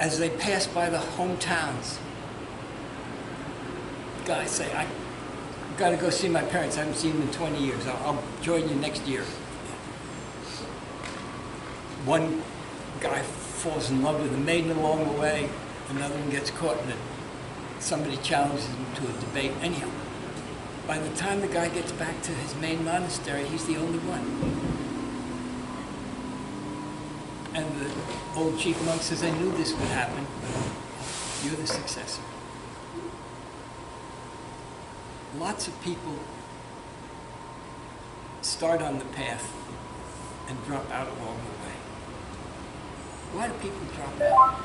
as they pass by the hometowns, guys say, I got to go see my parents. I haven't seen them in 20 years. I'll join you next year. One guy falls in love with a maiden along the way. Another one gets caught in it. Somebody challenges him to a debate. Anyhow, by the time the guy gets back to his main monastery, he's the only one. And the old chief monk says, I knew this would happen. You're the successor. Lots of people start on the path and drop out along the way. Why do people drop out?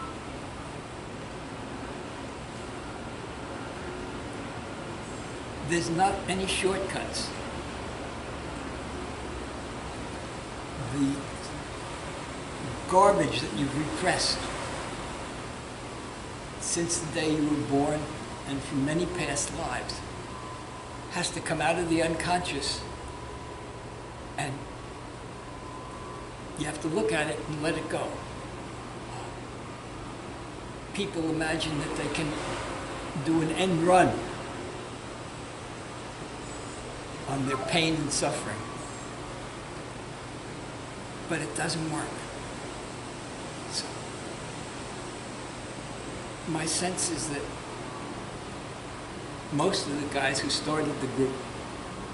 There's not any shortcuts. The garbage that you've repressed since the day you were born and from many past lives has to come out of the unconscious, and you have to look at it and let it go. People imagine that they can do an end run on their pain and suffering, but it doesn't work. So, my sense is that most of the guys who started the group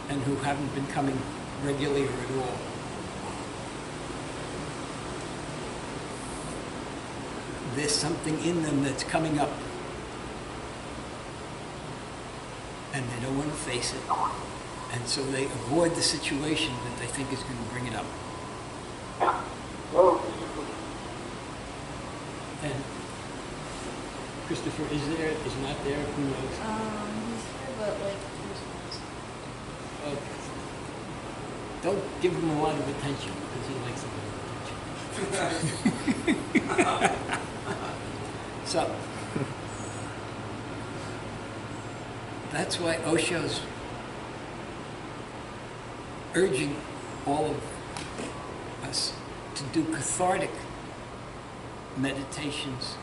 and who haven't been coming regularly or at all, there's something in them that's coming up and they don't want to face it, and so they avoid the situation that they think is going to bring it up. And Christopher is there, is not there, who knows? He's here, but like, Okay. Don't give him a lot of attention, because he likes a lot of attention. So, that's why Osho's urging all of us to do cathartic meditations.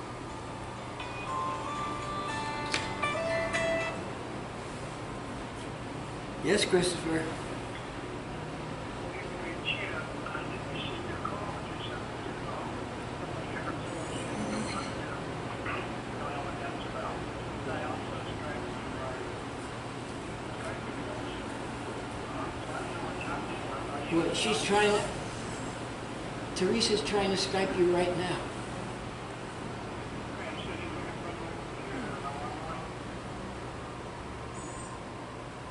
Yes, Christopher? Well, she's trying to, Teresa's trying to Skype you right now.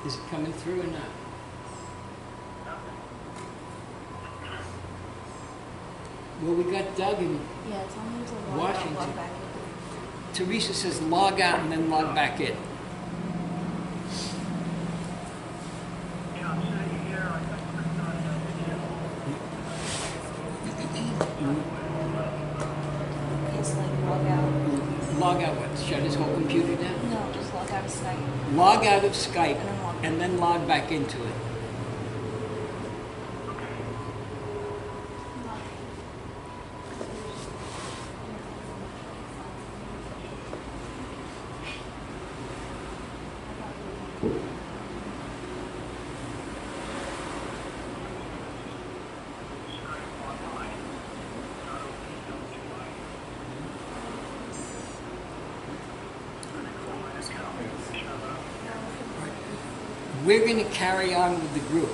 Is it coming through or not? Well, we got Doug in yeah, tell him to log Washington. Out, log back in. Teresa says log out and then log back in. It's like log out. Log out what? Shut his whole computer down? No, just log out of Skype. Log out of Skype And then log and then log back into it. We're going to carry on with the group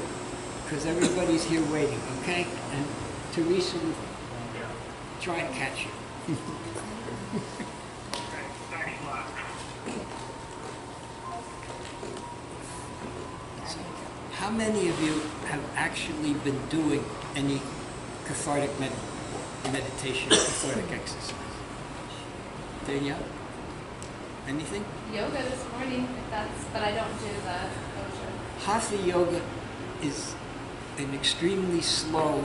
because everybody's here waiting, okay? And Teresa will try and catch you. So, how many of you have actually been doing any cathartic meditation, cathartic exercise? Danielle? Anything? Yoga this morning, if that's, but I don't do the Osho. Hatha yoga is an extremely slow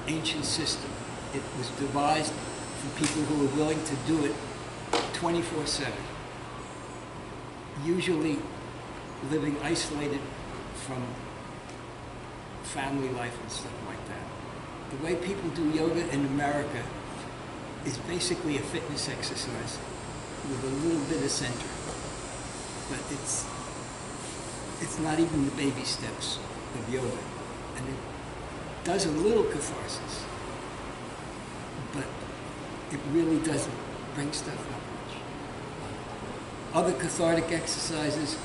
ancient system. It was devised for people who are willing to do it 24/7. Usually living isolated from family life and stuff like that. The way people do yoga in America is basically a fitness exercise with a little bit of center. But it's not even the baby steps of yoga. And it does a little catharsis, but it really doesn't bring stuff up much. Other cathartic exercises,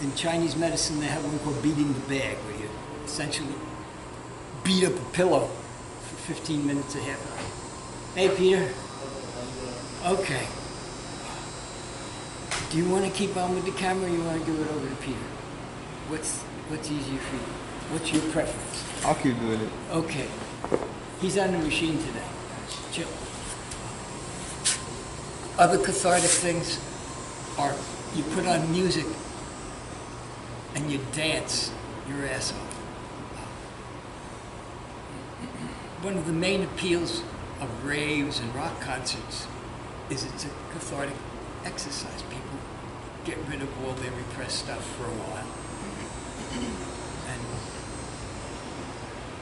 in Chinese medicine, they have one called beating the bag, where you essentially beat up a pillow for 15 minutes, a half hour. Hey, Peter. Okay. Do you want to keep on with the camera, or you want to give it over to Peter? What's easier for you? What's your preference? I'll keep doing it. Okay. He's on the machine today. Chill. Other cathartic things are you put on music and you dance your ass off. One of the main appeals of raves and rock concerts is it's a cathartic exercise. People get rid of all their repressed stuff for a while.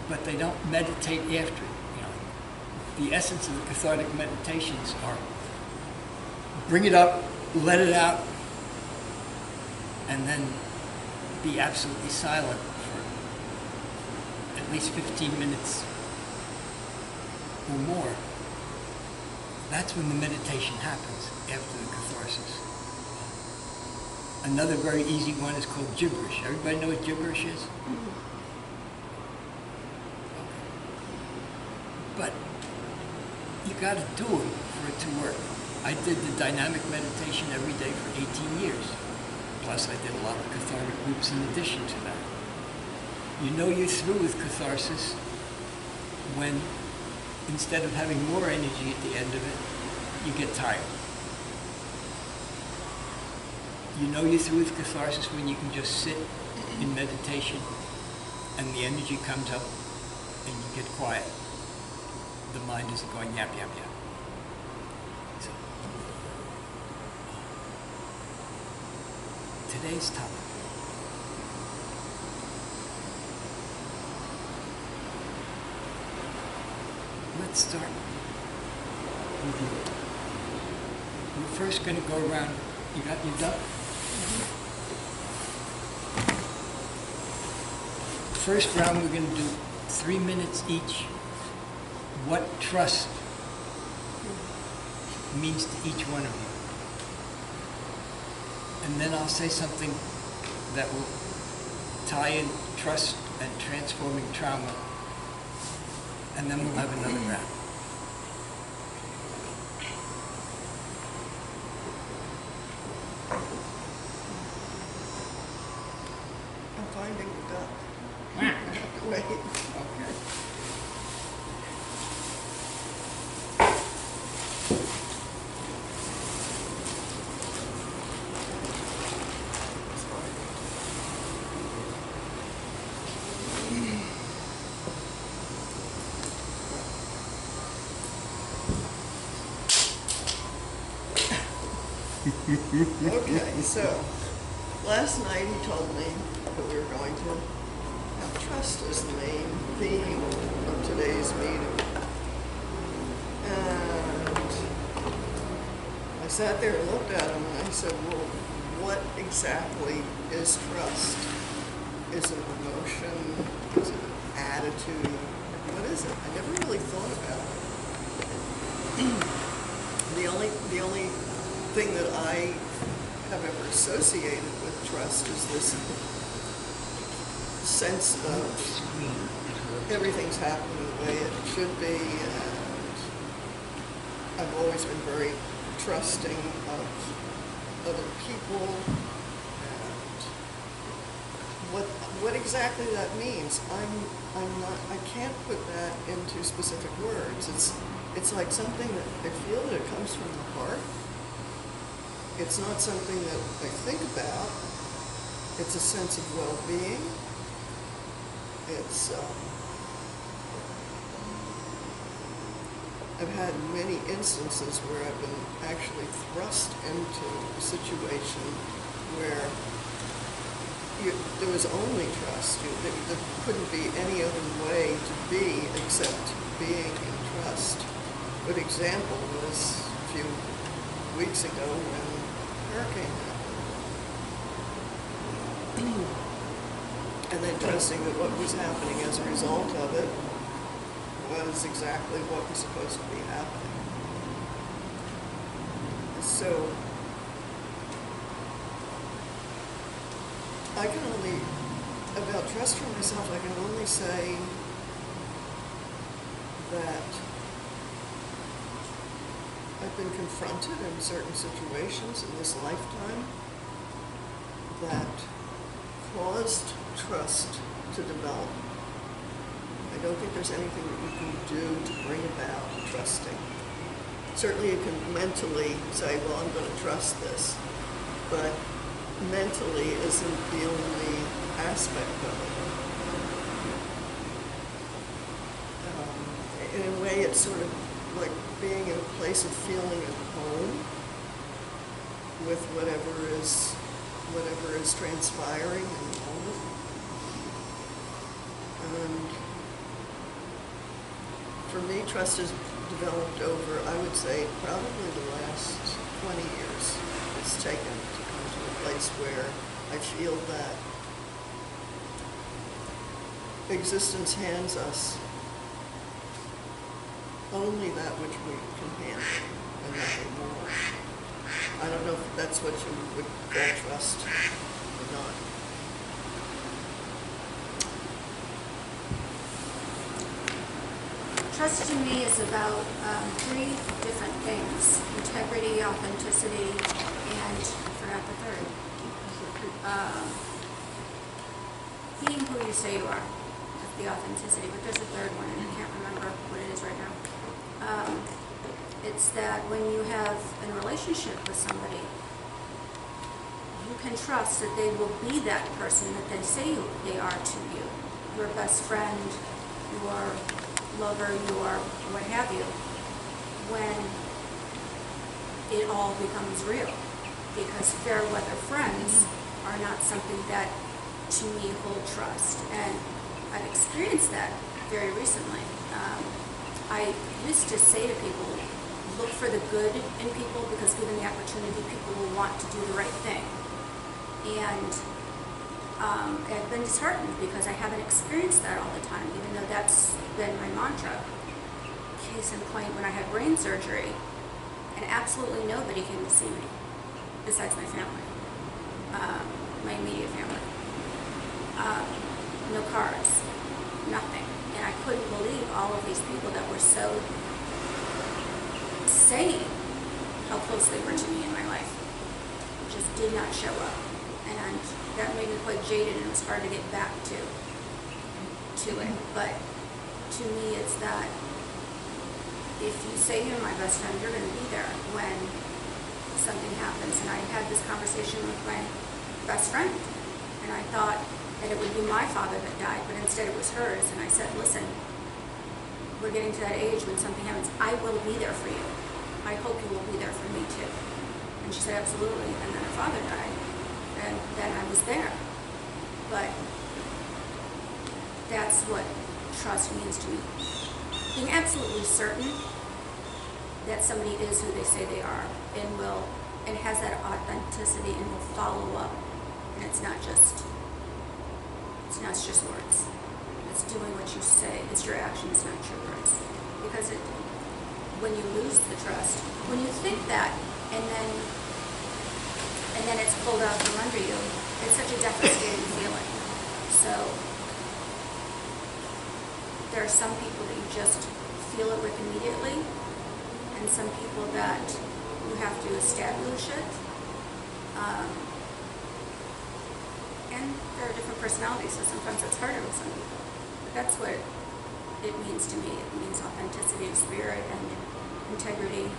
But they don't meditate after it. You know, the essence of the cathartic meditations are bring it up, let it out, and then be absolutely silent for at least 15 minutes or more. That's when the meditation happens, after the catharsis. Another very easy one is called gibberish. Everybody know what gibberish is? But you got to do it for it to work. I did the dynamic meditation every day for 18 years. Plus I did a lot of cathartic groups in addition to that. You know you're through with catharsis when, instead of having more energy at the end of it, you get tired. You know you're through with catharsis when you can just sit in meditation and the energy comes up and you get quiet. The mind isn't going yap, yap, yap. So, today's topic. Let's start with you. We're first going to go around. You got your duck? First round, we're going to do 3 minutes each. What trust means to each one of you. And then I'll say something that will tie in trust and transforming trauma. And then we'll have another round. I'm finding the duck. I have to wait. Okay. Okay, so last night he told me that we were going to have trust as the main theme of today's meeting. And I sat there and looked at him and I said, well, what exactly is trust? Is it an emotion? Is it an attitude? What is it? I never really thought about it. The only thing that I have ever associated with trust is this sense of everything's happening the way it should be, and I've always been very trusting of other people, and what exactly that means, I can't put that into specific words. It's like something that I feel that it comes from the heart. It's not something that I think about. It's a sense of well-being. It's, I've had many instances where I've been actually thrust into a situation where there was only trust. There couldn't be any other way to be except being in trust. good example was a few weeks ago when hurricane happened. And then trusting that what was happening as a result of it was exactly what was supposed to be happening. So I can only, about trust for myself, I can only say that I've been confronted in certain situations in this lifetime that caused trust to develop. I don't think there's anything that you can do to bring about trusting. Certainly you can mentally say, well, I'm going to trust this, but mentally isn't the only aspect of it. In a way, it's sort of like being in a place of feeling at home with whatever is transpiring in the moment. And for me, trust has developed over, I would say, probably the last 20 years. It's taken to come to a place where I feel that existence hands us only that which we can handle and nothing more. I don't know if that's what you would call trust or not. Trust to me is about three different things: integrity, authenticity, and I forgot the third. Being who you say you are. That's the authenticity, but there's a third one, and I can't remember what it is right now. It's that when you have a relationship with somebody, you can trust that they will be that person that they say they are to you. Your best friend, your lover, your what have you, when it all becomes real. Because fair weather friends are not something that, to me, hold trust. And I've experienced that very recently. I used to say to people, look for the good in people, because given the opportunity, people will want to do the right thing. And I've been disheartened because I haven't experienced that all the time, even though that's been my mantra. Case in point, when I had brain surgery, and absolutely nobody came to see me, besides my family, my immediate family. No cards, nothing. And I couldn't believe all of these people that were so saying how close they were to me in my life. Just did not show up. And that made me quite jaded, and it was hard to get back to it. But to me, it's that if you say you're my best friend, you're going to be there when something happens. And I had this conversation with my best friend, and I thought that it would be my father that died, but instead it was hers. And I said, listen, we're getting to that age when something happens. I will be there for you. I hope you will be there for me too. And she said, absolutely. And then her father died, and then I was there. But that's what trust means to me. Being absolutely certain that somebody is who they say they are, and has that authenticity, and will follow up. And it's not just words. It's doing what you say. It's your actions, not your words. Because when you lose the trust, when you think that, and then it's pulled out from under you, it's such a devastating feeling. So there are some people that you just feel it with immediately, and some people that you have to establish it. And there are different personalities, so sometimes it's harder with some people. But that's what it means to me. It means authenticity of spirit and integrity,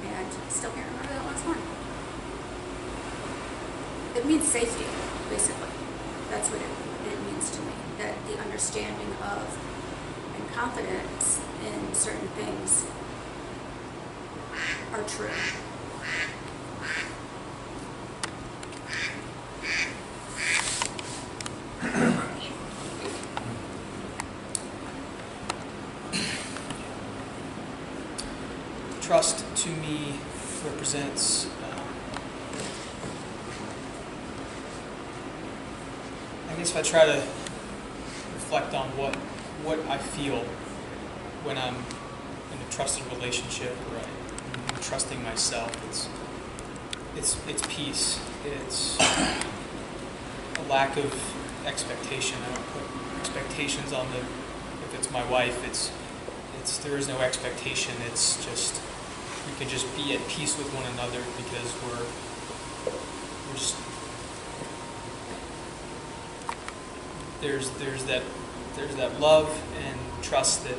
and I still can't remember that last one. It means safety, basically. That's what it means to me. That the understanding of and confidence in certain things are true. trust to me represents I guess if I try to reflect on what I feel when I'm in a trusted relationship, or I'm trusting myself, it's peace. It's a lack of expectation. I don't put expectations on if it's my wife, there is no expectation. It's just, we can just be at peace with one another because we're just, there's that love and trust that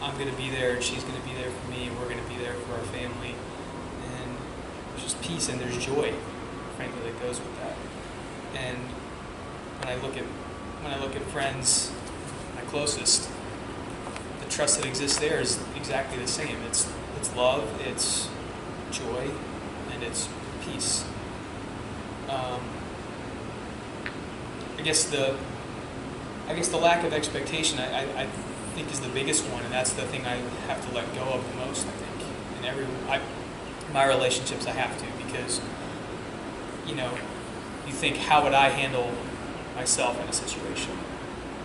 I'm going to be there and she's going to be there for me and we're going to be there for our family, and there's just peace and there's joy, frankly, that goes with that. And when I look at friends, my closest, the trust that exists there is exactly the same. It's love, it's joy, and it's peace. I guess the lack of expectation I think is the biggest one, and that's the thing I have to let go of the most. I think in my relationships I have to, because you think, how would I handle myself in a situation,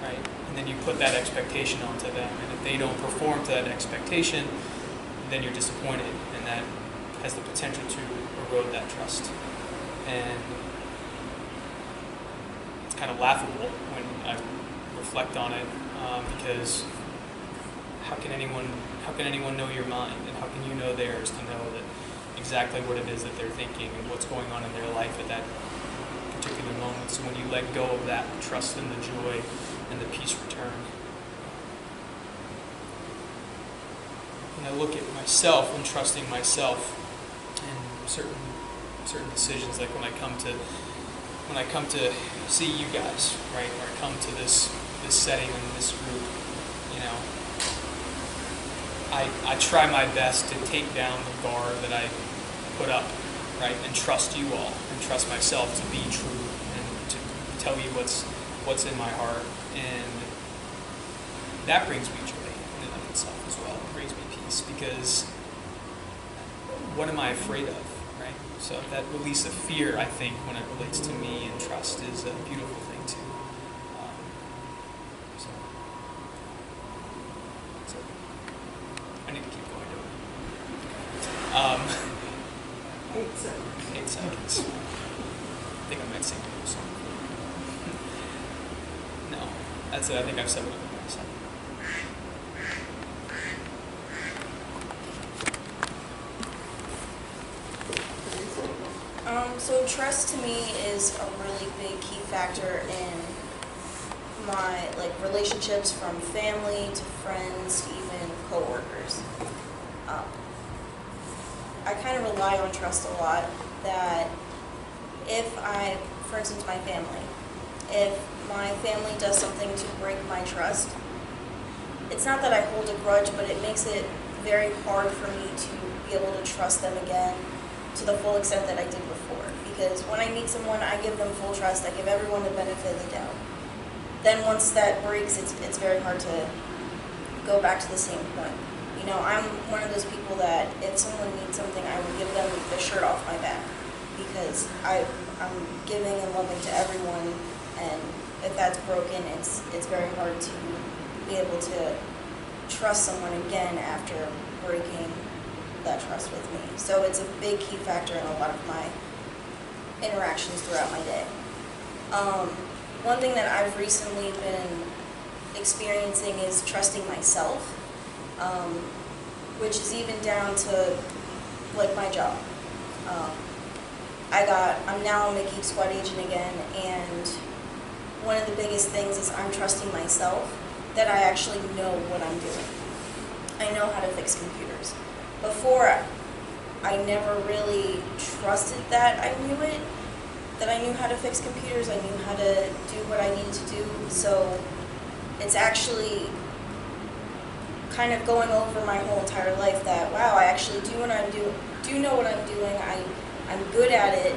right? And then you put that expectation onto them, and if they don't perform to that expectation, then you're disappointed, and that has the potential to erode that trust. And it's kind of laughable when I reflect on it, because how can anyone know your mind, and how can you know theirs to know that exactly what it is that they're thinking and what's going on in their life at that particular moment? So when you let go of that, the trust and the joy and the peace return. When I look at myself and trusting myself in certain decisions, like when I come to see you guys, right, or I come to this setting and this group, I try my best to take down the guard that I put up, right, and trust you all, and trust myself to be true, and to tell you what's in my heart, and that brings me joy in and of itself as well. It brings me peace, because what am I afraid of, right? So that release of fear, I think, when it relates to me and trust, is a beautiful thing too. So I need to keep going, don't I? 8 seconds. 8 seconds. I think I might sing a new song. No, that's it. I think I've said what I'm going to say. So trust to me is a really big key factor in my relationships, from family to friends to even coworkers. I kind of rely on trust a lot, that for instance, my family, if my family does something to break my trust, it's not that I hold a grudge, but it makes it very hard for me to be able to trust them again to the full extent that I did before. Because when I meet someone, I give them full trust, I give everyone the benefit of the doubt. Then once that breaks, it's very hard to go back to the same point. I'm one of those people that if someone needs something, I will give them the shirt off my back, because I'm giving and loving to everyone, and if that's broken, it's very hard to be able to trust someone again after breaking that trust with me. So it's a big key factor in a lot of my interactions throughout my day. One thing that I've recently been experiencing is trusting myself, which is even down to my job. I'm now a McKeep Squad agent again, and one of the biggest things is I'm trusting myself that I actually know what I'm doing. I know how to fix computers. Before, I never really trusted that I knew it, that I knew how to fix computers, I knew how to do what I needed to do. So it's actually kind of going over my whole entire life that, wow, I actually do know what I'm doing, I'm good at it,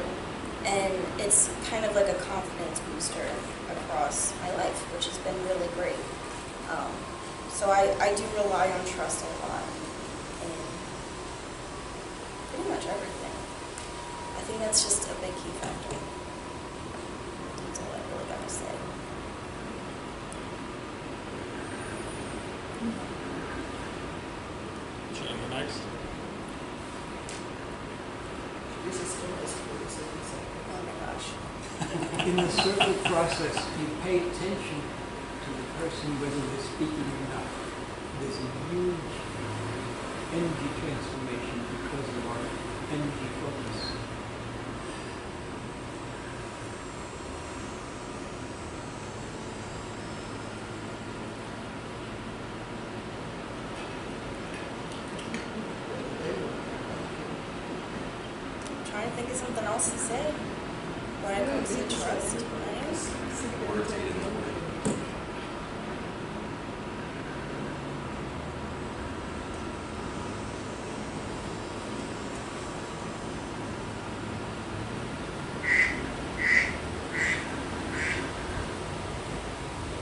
and it's kind of like a confidence booster across my life, which has been really great. So I do rely on trust a lot think that's just a big key factor. That's all I really gotta say. Should I go next? Jesus Christ, 40 seconds. Oh my gosh. In the circle process, you pay attention to the person whether they're speaking or not. There's a huge energy transformation because of our energy focus. I'm trying to think of something else to say when it comes to trust, right?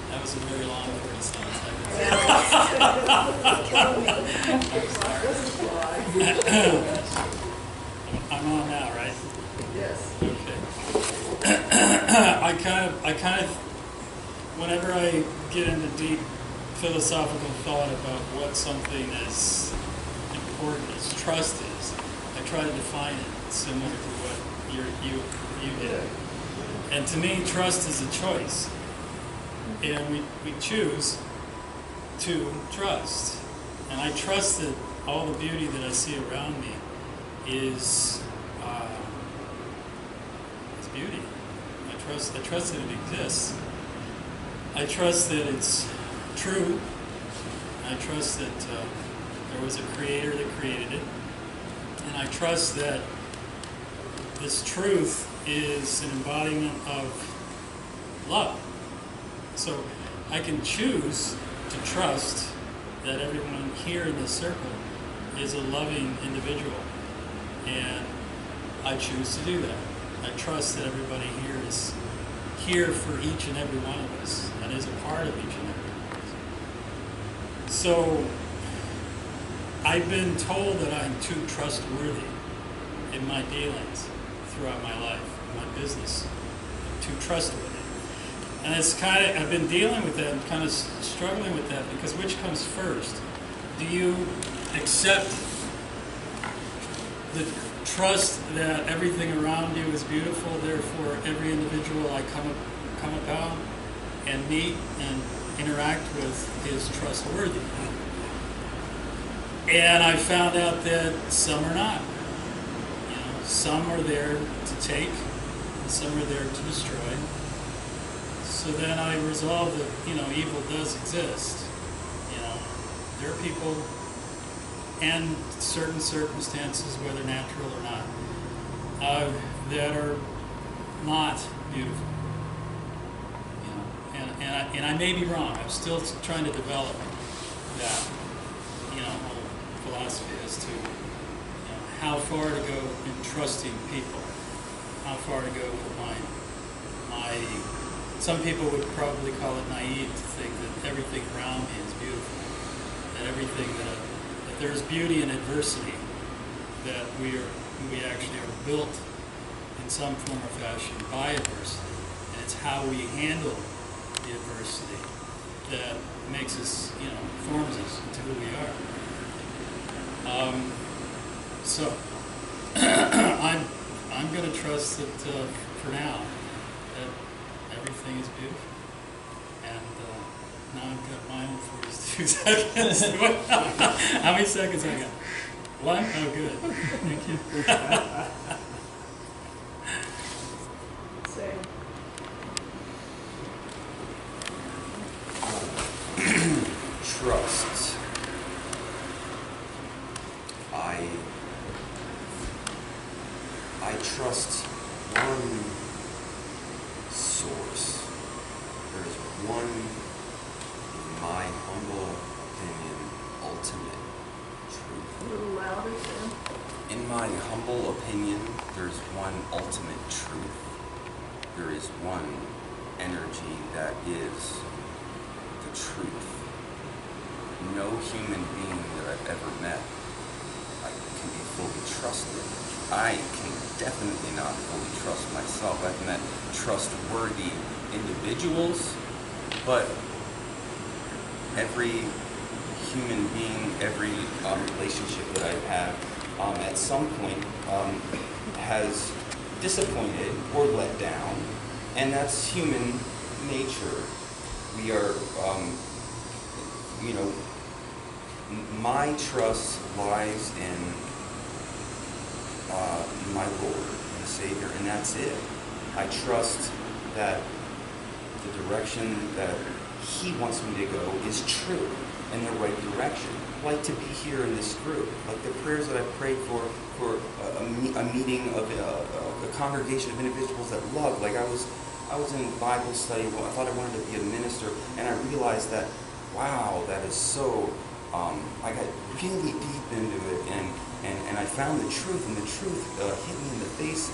That was a very long 47 seconds. Killing me. Doesn't fly. I'm on now, right? Yes. Okay. I kind of, whenever I get into deep philosophical thought about what something as important as trust is, I try to define it similar to what you did. And to me, trust is a choice. And we choose to trust. And I trust that all the beauty that I see around me is beauty. I trust that it exists. I trust that it's true. I trust that there was a creator that created it. And I trust that this truth is an embodiment of love. So I can choose to trust that everyone here in this circle is a loving individual. And I choose to do that. I trust that everybody here is here for each and every one of us and is a part of each and every one of us. So I've been told that I'm too trustworthy in my dealings throughout my life, in my business. I'm too trustworthy. And it's kind of, I've been dealing with that, I'm kind of struggling with that, because which comes first? Do you accept the trust that everything around you is beautiful, therefore every individual I come upon and meet and interact with is trustworthy? And I found out that some are not. You know, some are there to take, and some are there to destroy. So then I resolved that, you know, evil does exist. You know, there are people and certain circumstances, whether natural or not, that are not beautiful. You know, and I may be wrong. I'm still trying to develop that, you know, whole philosophy as to, you know, how far to go in trusting people, how far to go with my. Some people would probably call it naive to think that everything around me is beautiful, that everything that there's beauty in adversity, that we actually are built in some form or fashion by adversity, and it's how we handle the adversity that makes us, you know, forms us into who we are. So I'm going to trust that for now that everything is beautiful. And now I've got my own 42 seconds. How many seconds I got? One? Oh, good. Thank you. Same. Trust. I trust one source. There's one, in my humble opinion, ultimate truth. A little louder, Sam. In my humble opinion, there's one ultimate truth. There is one energy that is the truth. No human being that I've ever met can be fully trusted. I can definitely not fully trust myself. I've met trustworthy individuals, but every human being, every relationship that I've had at some point has disappointed or let down, and that's human nature. We are, my trust lies in my Lord and Savior, and that's it. I trust that the direction that He wants me to go is true and the right direction. Like to be here in this group, like the prayers that I prayed for a meeting of a congregation of individuals that love. Like I was in Bible study. Well, I thought I wanted to be a minister, and I realized that, wow, that is so. I got really deep into it, and I found the truth, and the truth hit me in the face,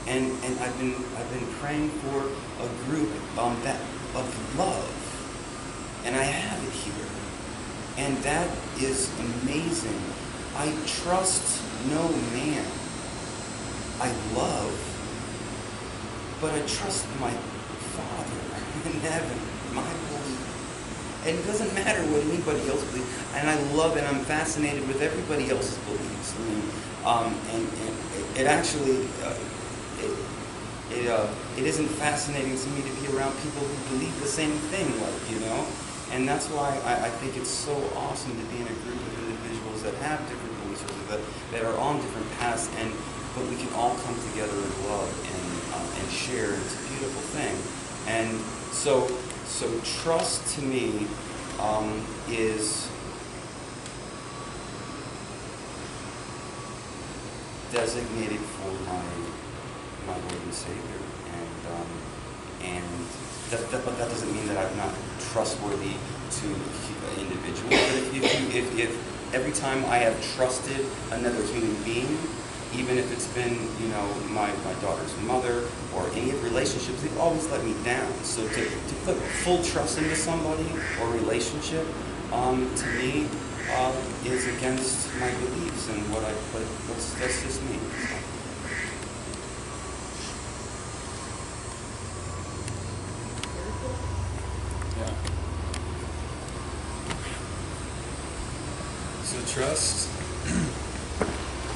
and I've been praying for a group that of love, and I have it here, and that is amazing. I trust no man. I love, but I trust my Father in heaven, my holy. And it doesn't matter what anybody else believes. And I love and I'm fascinated with everybody else's beliefs. I mean, and it actually, it isn't fascinating to me to be around people who believe the same thing, And that's why I think it's so awesome to be in a group of individuals that have different beliefs, that are on different paths, but we can all come together in love and share. It's a beautiful thing. And so trust to me is designated for my Lord and Savior, but that doesn't mean that I'm not trustworthy to individuals. But if every time I have trusted another human being, even if it's been, my daughter's mother or any of the relationships, they've always let me down. So to put full trust into somebody or relationship, to me, is against my beliefs and what I put. That's just me. Yeah. So trust.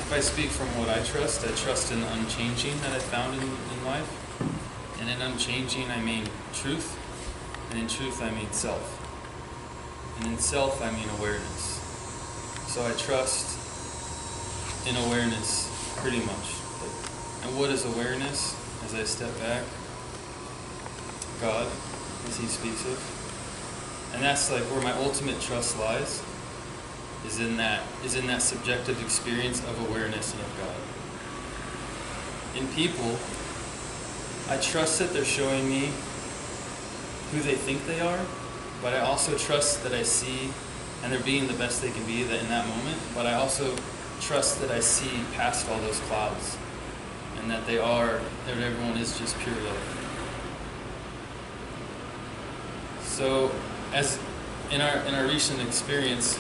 If I speak from what I trust in unchanging that I found in life. And in unchanging, I mean truth. And in truth, I mean self. And in self, I mean awareness. So I trust in awareness pretty much. And what is awareness? As I step back, God, as He speaks of. And that's like where my ultimate trust lies. Is in that subjective experience of awareness and of God. In people, I trust that they're showing me who they think they are, but I also trust that I see, and they're being the best they can be in that moment, but I also trust that I see past all those clouds, and that that everyone is just pure love. So, as in our recent experience,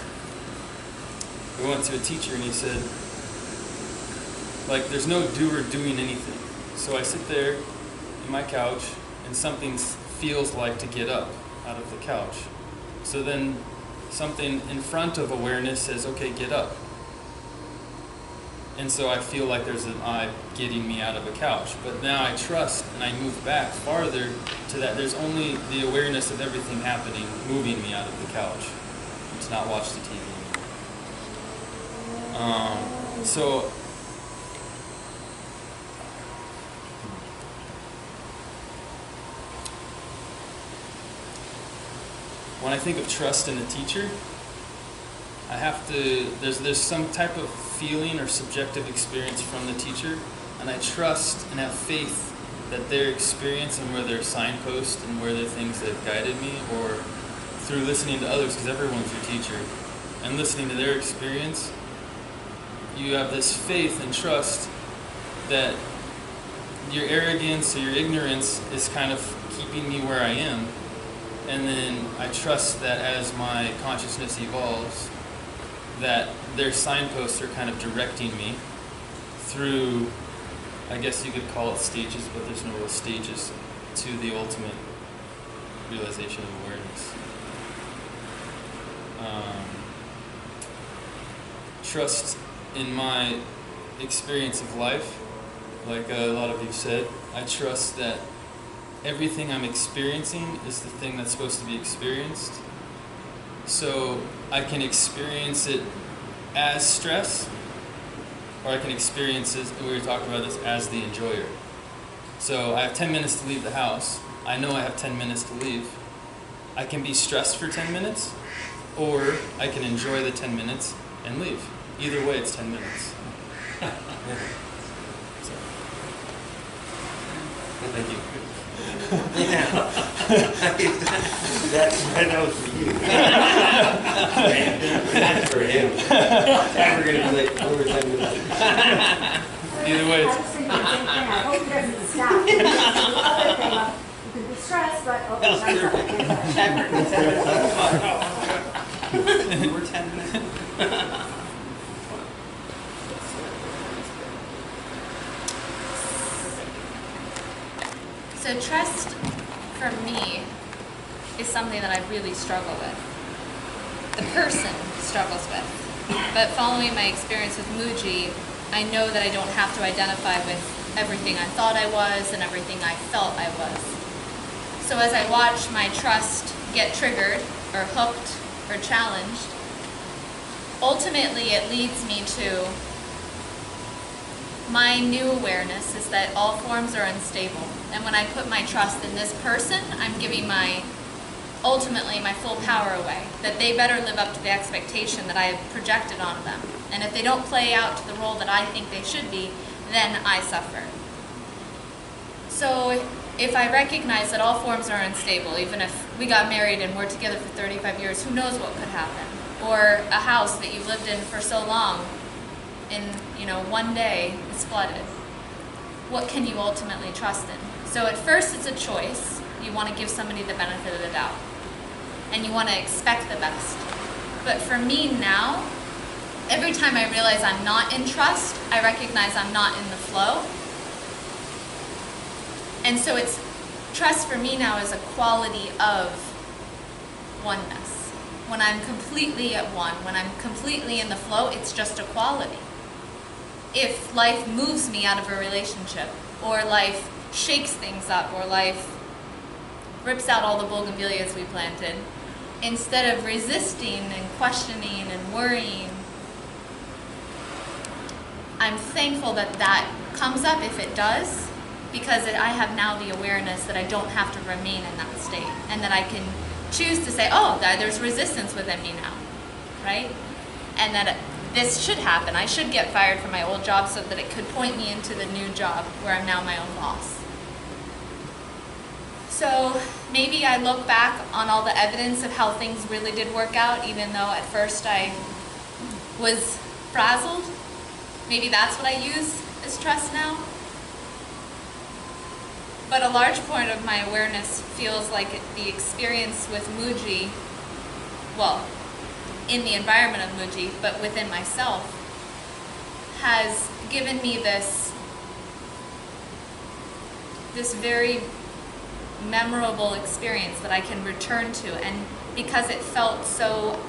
we went to a teacher and he said, there's no doer doing anything. So I sit there in my couch and something feels like to get up out of the couch. So then something in front of awareness says, okay, get up. And so I feel like there's an eye getting me out of a couch. But now I trust and I move back farther to that. There's only the awareness of everything happening, moving me out of the couch. To not watch the TV. So when I think of trust in a teacher, I have to, there's some type of feeling or subjective experience from the teacher, and I trust and have faith that their experience and where their signposts and where the things that guided me, or through listening to others, because everyone's your teacher, and listening to their experience, you have this faith and trust that your arrogance or your ignorance is kind of keeping me where I am. And then I trust that as my consciousness evolves, that their signposts are kind of directing me through I guess you could call it stages, but there's no real stages to the ultimate realization of awareness. Trust in my experience of life, like a lot of you said, I trust that everything I'm experiencing is the thing that's supposed to be experienced. So I can experience it as stress, or I can experience it, we were talking about this, as the enjoyer. So I have 10 minutes to leave the house. I know I have 10 minutes to leave. I can be stressed for 10 minutes, or I can enjoy the 10 minutes and leave. Either way, it's 10 minutes. So. Thank you. That was for you. That's for him. We're gonna be like over 10 minutes. Either way, I it's... was thinking the same thing. I hope he doesn't stop. The other thing, you can be stressed, but We're 10 minutes. So trust for me is something that I really struggle with. The person struggles with. But following my experience with Muji, I know that I don't have to identify with everything I thought I was and everything I felt I was. So as I watch my trust get triggered or hooked or challenged, ultimately it leads me to my new awareness is that all forms are unstable. And when I put my trust in this person, I'm giving ultimately my full power away. That they better live up to the expectation that I have projected onto them. And if they don't play out to the role that I think they should be, then I suffer. So if I recognize that all forms are unstable, even if we got married and we're together for 35 years, who knows what could happen? Or a house that you've lived in for so long, in one day is flooded. What can you ultimately trust in? So at first it's a choice. You want to give somebody the benefit of the doubt. And you want to expect the best. But for me now, every time I realize I'm not in trust, I recognize I'm not in the flow. And so trust for me now is a quality of oneness. When I'm completely at one, when I'm completely in the flow, it's just a quality. If life moves me out of a relationship, or life shakes things up, or life rips out all the bougainvilleas we planted, instead of resisting and questioning and worrying, I'm thankful that comes up if it does, because I have now the awareness that I don't have to remain in that state, and that I can choose to say, oh, there's resistance within me now, right? And that this should happen. I should get fired from my old job so that it could point me into the new job where I'm now my own boss. So maybe I look back on all the evidence of how things really did work out, even though at first I was frazzled. Maybe that's what I use as trust now. But a large point of my awareness feels like the experience with Muji, well, in the environment of Muji, but within myself, has given me this very memorable experience that I can return to. And because it felt so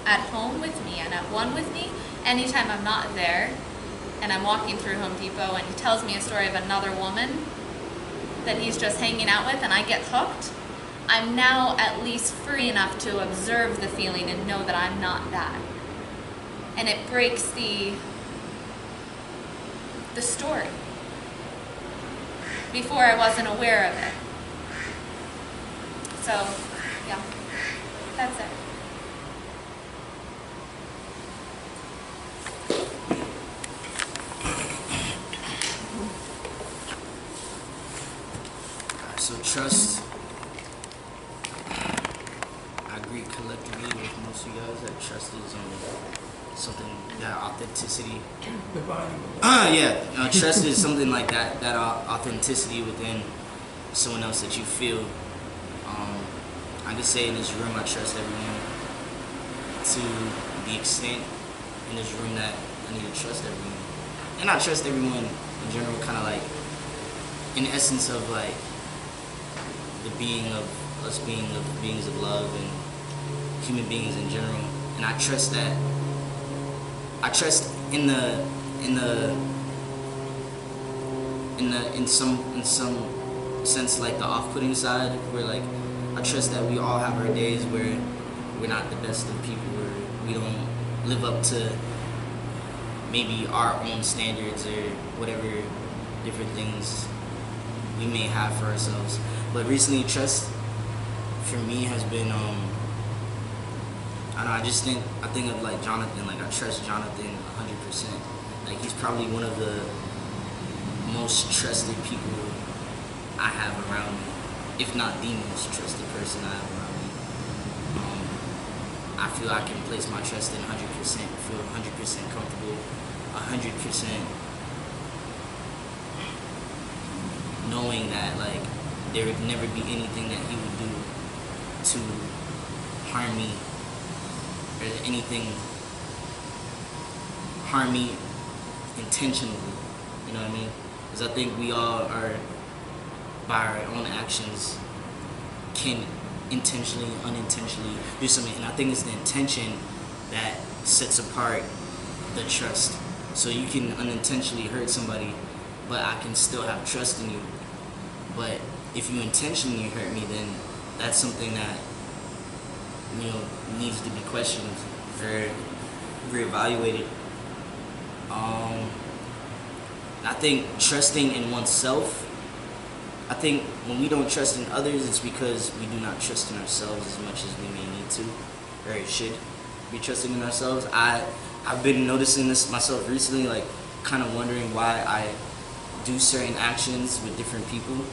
at home with me and at one with me, anytime I'm not there and I'm walking through Home Depot and he tells me a story of another woman that he's just hanging out with and I get hooked, I'm now at least free enough to observe the feeling and know that I'm not that. And it breaks the story. Before I wasn't aware of it. So, yeah, that's it. So trust, I agree collectively with most of you guys that trust is something, that authenticity. Trust is something like that authenticity within someone else that you feel. I can say in this room I trust everyone to the extent in this room that I need to trust everyone. And I trust everyone in general, kind of like in essence of like the being of us being of beings of love and human beings in general. And I trust that. I trust in some sense like the off-putting side, where like I trust that we all have our days where we're not the best of people, where we don't live up to maybe our own standards or whatever different things we may have for ourselves. But recently, trust for me has been I don't know, I think of like Jonathan. Like I trust Jonathan 100%. Like he's probably one of the most trusted people I have around me, if not the most trusted person I have around me. I feel I can place my trust in 100%, feel 100% comfortable, 100% knowing that like there would never be anything that he would do to harm me, or anything harm me intentionally, you know what I mean? Because I think we all are, by our own actions, can intentionally, unintentionally do something. And I think it's the intention that sets apart the trust. So you can unintentionally hurt somebody, but I can still have trust in you. But if you intentionally hurt me, then that's something that, you know, needs to be questioned or reevaluated. I think trusting in oneself, I think when we don't trust in others, it's because we do not trust in ourselves as much as we may need to, or should be trusting in ourselves. I've been noticing this myself recently, like kind of wondering why I do certain actions with different people.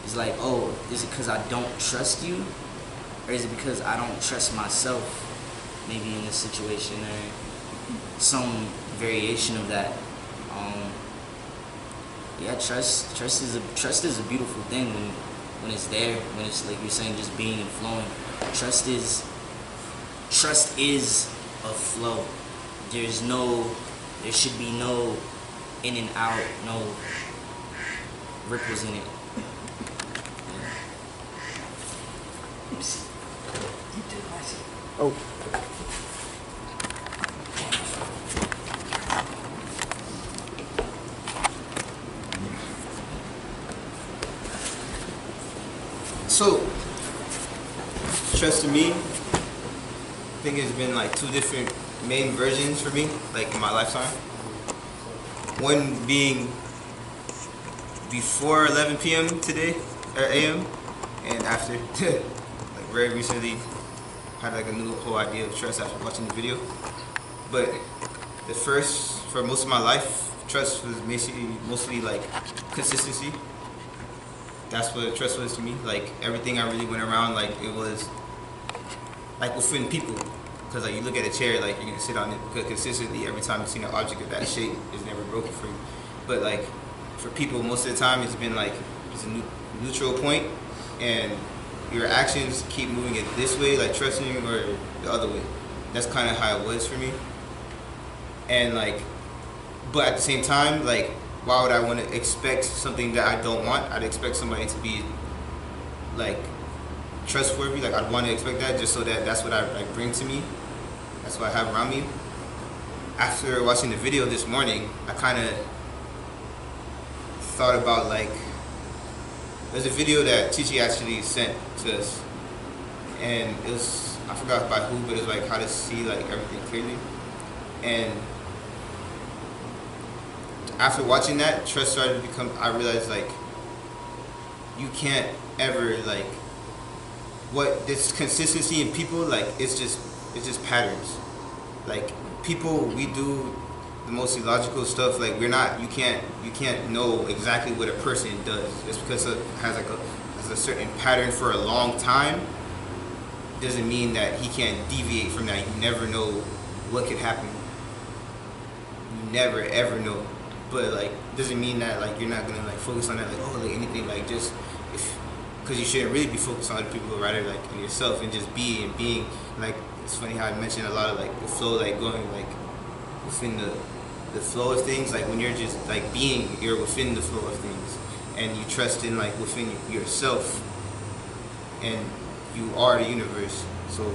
It's like, oh, is it because I don't trust you? Or is it because I don't trust myself, maybe in this situation, or some variation of that? Yeah, trust is a beautiful thing when it's there, when it's like you're saying, just being and flowing. Trust is a flow. There should be no in and out, no ripples in it. Oh. So, trust to me, I think it's been like two different main versions for me, like in my lifetime. One being before 11 p.m. today, or a.m., and after. Like very recently, had like a new whole idea of trust after watching the video. But the first, for most of my life, trust was mostly like consistency. That's what trust was to me. Like everything I really went around, like it was like within people. Because like you look at a chair, like you're gonna sit on it because consistently every time you see an object of that shape, it's never broken for you. But like for people, most of the time it's been like it's a neutral point, and your actions keep moving it this way, like trusting, or the other way. That's kind of how it was for me. And like, but at the same time, like, why would I want to expect something that I don't want? I'd expect somebody to be like trustworthy. Like I'd want to expect that just so that that's what I like bring to me. That's what I have around me. After watching the video this morning, I kind of thought about like, there's a video that Chichi actually sent to us, and it was, I forgot by who, but it was like how to see like everything clearly. And after watching that, trust started to become, I realized like, you can't ever like, what this consistency in people, like it's just patterns. Like people, we do the most illogical stuff. Like we're not, you can't know exactly what a person does just because it has like a certain pattern for a long time. Doesn't mean that he can't deviate from that. You never know what could happen. You never ever know. But like doesn't mean that like you're not gonna like focus on that, like oh like anything, like just because you shouldn't really be focused on other people, rather like on yourself and just being like, it's funny how I mentioned a lot of like the flow, like going like within the the flow of things, like when you're just like being, you're within the flow of things, and you trust in like within yourself, and you are the universe. So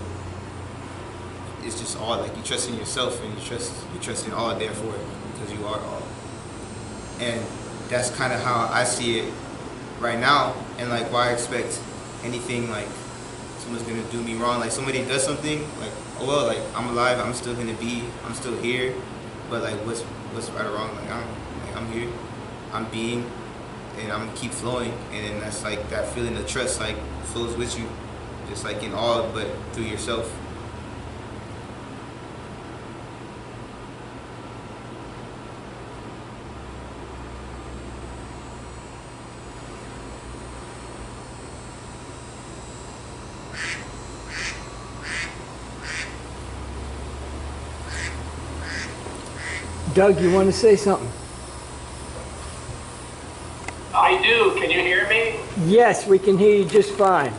it's just all like you trust in yourself, and you trust in all, therefore, because you are all. And that's kind of how I see it right now. And like, why expect anything like someone's gonna do me wrong? Like somebody does something, like, oh well, like I'm alive, I'm still here. But like, what's right or wrong? Like I'm here, I'm being, and I'm gonna keep flowing. And then that's like that feeling of trust, like flows with you, just like in all, but through yourself. Doug, you want to say something? I do. Can you hear me? Yes, we can hear you just fine.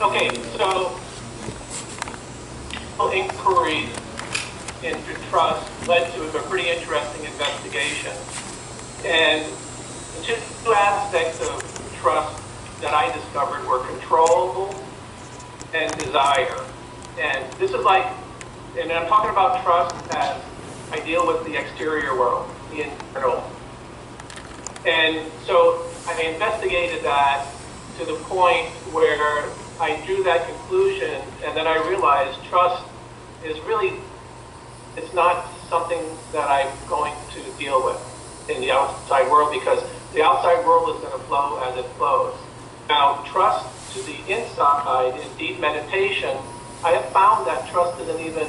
Okay, so inquiries into trust led to a pretty interesting investigation. And the two aspects of trust that I discovered were control and desire. And this is like, and I'm talking about trust as I deal with the exterior world, the internal. And so I investigated that to the point where I drew that conclusion, and then I realized trust is really, it's not something that I'm going to deal with in the outside world, because the outside world is going to flow as it flows. Now, trust to the inside in deep meditation, I have found that trust isn't even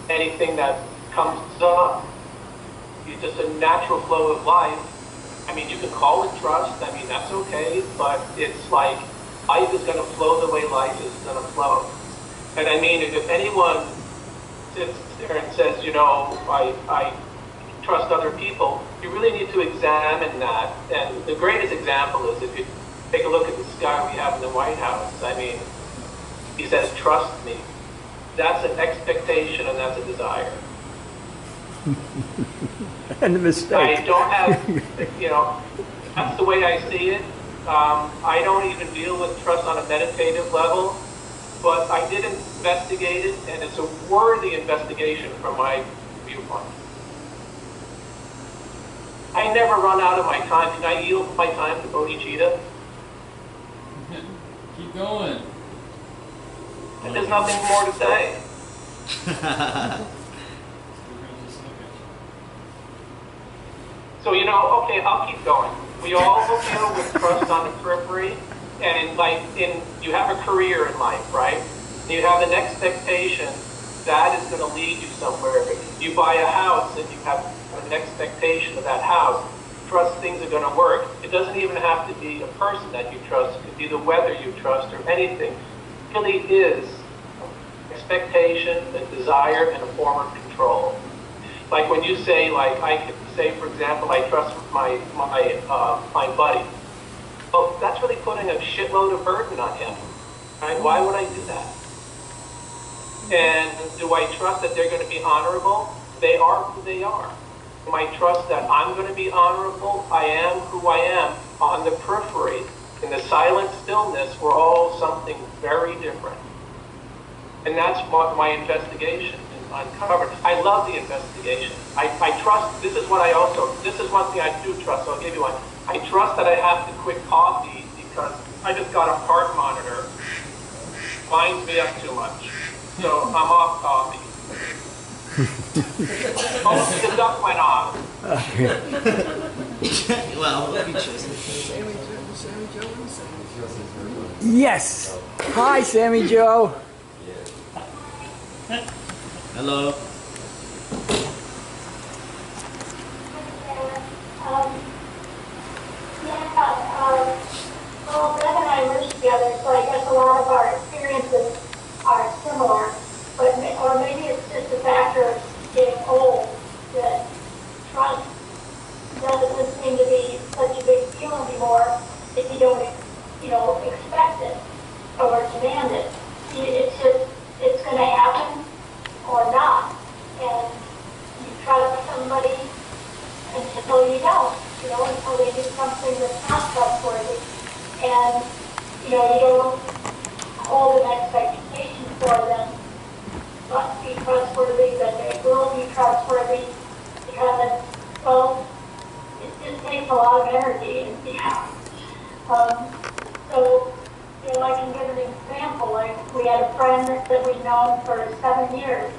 anything that comes up. It's just a natural flow of life. I mean, you can call it trust, I mean, that's okay, but it's like life is going to flow the way life is going to flow. And I mean, if anyone sits there and says, you know, I trust other people, you really need to examine that. And the greatest example is if you take a look at this guy we have in the White House. I mean, he says, trust me. That's an expectation and that's a desire. And a mistake. I don't have, you know, that's the way I see it. I don't even deal with trust on a meditative level, but I did investigate it, and it's a worthy investigation from my viewpoint. I never run out of my time. Can I yield my time to Bodhicitta? Keep going. There's nothing more to say. So, you know, okay, I'll keep going. We all deal with trust on the periphery, and like you have a career in life, right? You have an expectation that is going to lead you somewhere. You buy a house and you have an expectation of that house. Trust things are going to work. It doesn't even have to be a person that you trust. It could be the weather you trust or anything. It really is expectation, a desire, and a form of control. Like when you say, like, I could say, for example, I trust my buddy. Well, that's really putting a shitload of burden on him. Right? Why would I do that? And do I trust that they're going to be honorable? They are who they are. Do I trust that I'm going to be honorable? I am who I am on the periphery. In the silent stillness, we're all something very different. And that's what my investigation uncovered. I love the investigation. I trust, this is one thing I do trust, so I'll give you one. I trust that I have to quit coffee because I just got a heart monitor. Winds me up too much. So I'm off coffee. Oh, the duck went off. Well, let me choose. Sammy Joe. Yes. Hi, Sammy Joe. Hello. Well, Bev and I live together, so I guess a lot of our experiences are similar, but or maybe it's just a factor of getting old that trust doesn't seem to be such a big deal anymore if you don't, expect it or demand it. It's just, it's going to happen or not. And you trust somebody until you don't, until they do something that's not trustworthy. And, you don't hold an expectation for them. Must be trustworthy, that they will be trustworthy, because, well, it just takes a lot of energy. And, so, I can give an example. Like, we had a friend that we'd known for 7 years.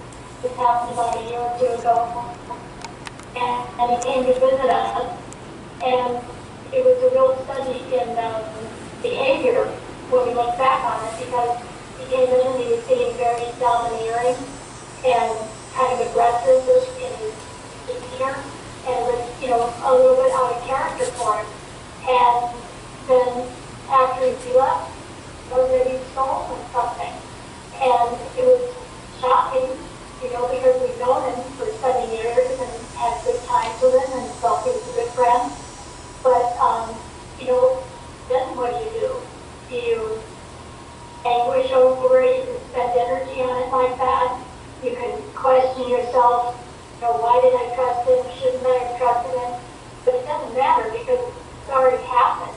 This happened about a year or two ago. And he came to visit us. And it was a real study in behavior when we look back on it, because he came in and he was getting very domineering and kind of aggressive in his demeanor, and was, a little bit out of character for him. And then after he left, that he'd stolen something. And it was shocking, because we've known him for 7 years and had good times with him and felt he was a good friend. But, then what do? Do you anguish over it? You can spend energy on it like that. You can question yourself, why did I trust him? Shouldn't I have trusted him? But it doesn't matter, because it's already happened.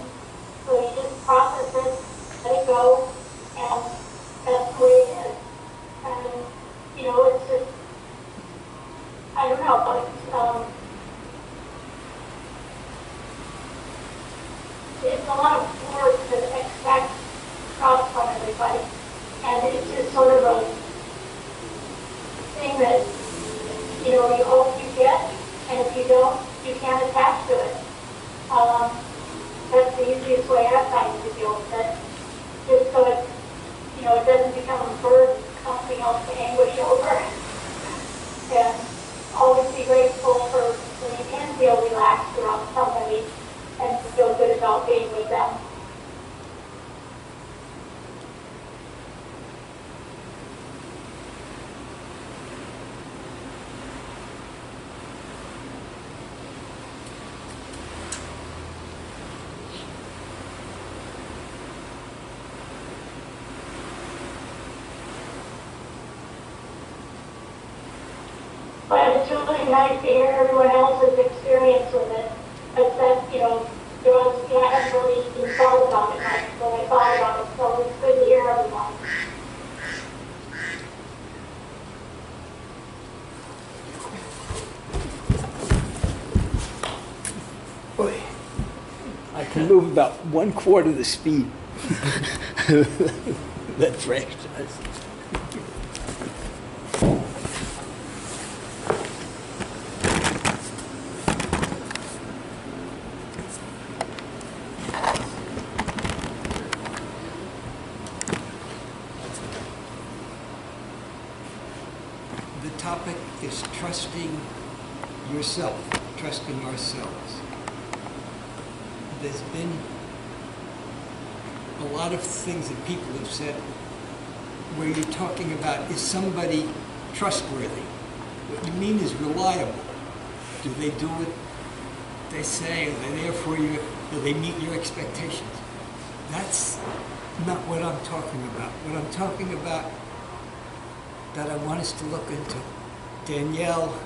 So you just process it, let it go, and that's the way it is. And, it's just, I don't know, it's a lot of work to expect trust from everybody. And it's just sort of a thing that, you hope you get, and if you don't, you can't attach to it. That's the easiest way I find to deal with it. Just so it, it doesn't become a burden, something else to anguish over. And always be grateful for when you can feel relaxed around somebody and feel good about being with them. But it's really nice to hear everyone else's experience with it. But that, I hadn't really even thought about it much when I thought about it, so it's good to hear everyone. Boy, I can move about 1/4 the speed that Frank does. The topic is trusting yourself, trusting ourselves. There's been a lot of things that people have said where you're talking about, is somebody trustworthy? What you mean is reliable. Do they do what they say? Are they there for you? Do they meet your expectations? That's not what I'm talking about. What I'm talking about that I want us to look into, Danielle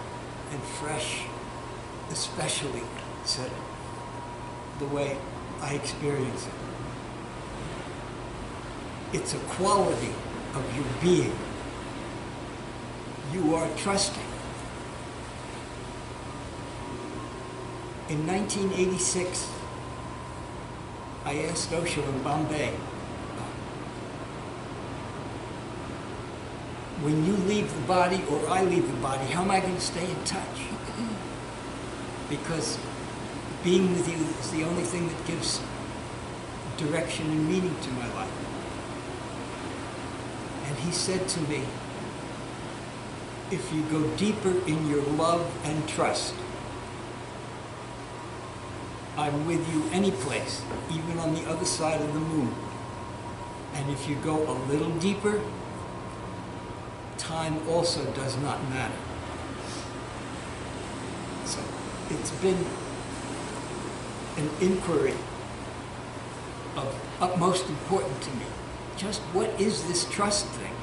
and Fresh especially said it the way I experience it. It's a quality of your being. You are trusting. In 1986, I asked Osho in Bombay, when you leave the body or I leave the body, how am I going to stay in touch? Because being with you is the only thing that gives direction and meaning to my life. And he said to me, if you go deeper in your love and trust, I'm with you any place, even on the other side of the moon. And if you go a little deeper, time also does not matter. So it's been an inquiry of utmost importance to me. Just what is this trust thing